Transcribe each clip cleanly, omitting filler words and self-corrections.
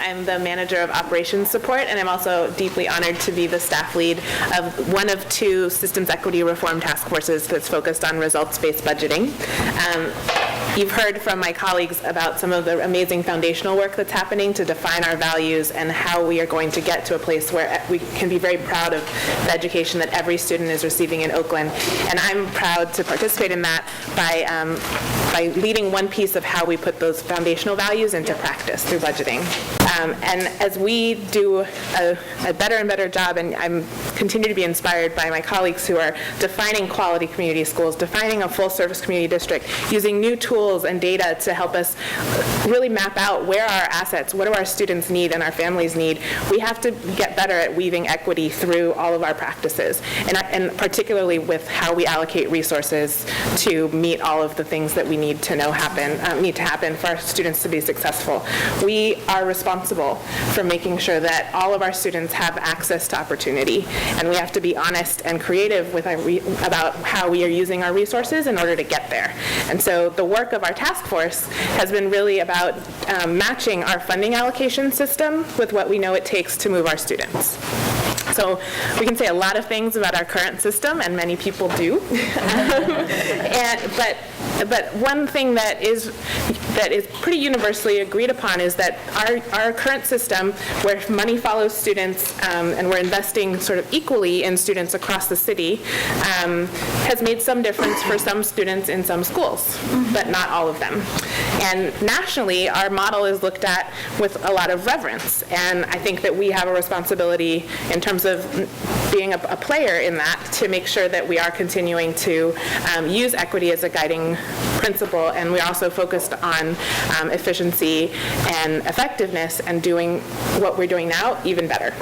I'm the manager of operations support, and I'm also deeply honored to be the staff lead of one of two systems equity reform task forces that's focused on results-based budgeting. You've heard from my colleagues about some of the amazing foundational work that's happening to define our values and how we are going to get to a place where we can be very proud of the education that every student is receiving in Oakland. And I'm proud to participate in that by leading one piece of how we put those foundational values into practice through budgeting. And as we do a better and better job, and I'm continue to be inspired by my colleagues who are defining quality community schools, defining a full-service community district, using new tools and data to help us really map out where are our assets, what do our students need and our families need. We have to get better at weaving equity through all of our practices, and particularly with how we allocate resources to meet all of the things that we need to know need to happen for our students to be successful. We are responsible for making sure that all of our students have access to opportunity, and we have to be honest and creative with about how we are using our resources in order to get there. And so the work of our task force has been really about matching our funding allocation system with what we know it takes to move our students. So we can say a lot of things about our current system, and many people do. But one thing that is pretty universally agreed upon is that our current system, where money follows students and we're investing sort of equally in students across the city, has made some difference for some students in some schools, but not all of them. And nationally, our model is looked at with a lot of reverence, and I think that we have a responsibility in terms of being a player in that to make sure that we are continuing to use equity as a guiding principle, and we're also focused on efficiency and effectiveness and doing what we're doing now even better.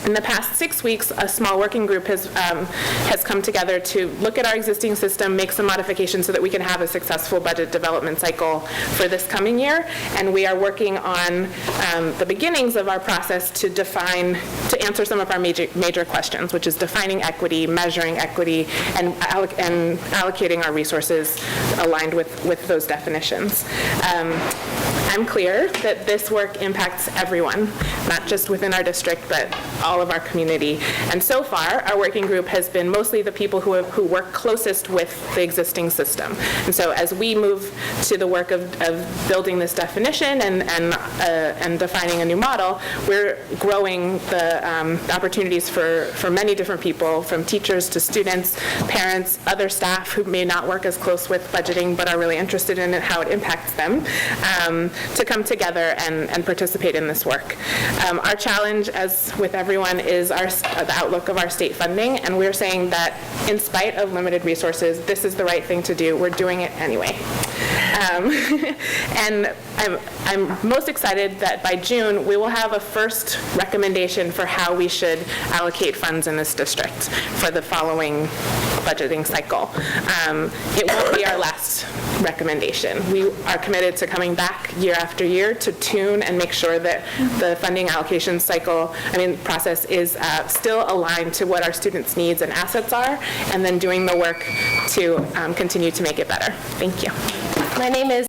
In the past 6 weeks, a small working group has come together to look at our existing system, make some modifications so that we can have a successful budget development cycle for this coming year. And we are working on the beginnings of our process to answer some of our major questions, which is defining equity, measuring equity, and allocating our resources aligned with those definitions. I'm clear that this work impacts everyone, not just within our district, but all of our community. And so far, our working group has been mostly the people who work closest with the existing system. And so as we move to the work of building this definition and defining a new model, we're growing the opportunities for many different people, from teachers to students, parents, other staff who may not work as close with budgeting but are really interested in it, how it impacts them, to come together and participate in this work. Our challenge, as with everyone, is the outlook of our state funding, and we're saying that in spite of limited resources, this is the right thing to do. We're doing it anyway. And I'm most excited that by June, we will have a first recommendation for how we should allocate funds in this district for the following budgeting cycle. It won't be our last recommendation. We are committed to coming back year after year to tune and make sure that the funding allocation process is still aligned to what our students' needs and assets are, and then doing the work to continue to make it better. Thank you. My name is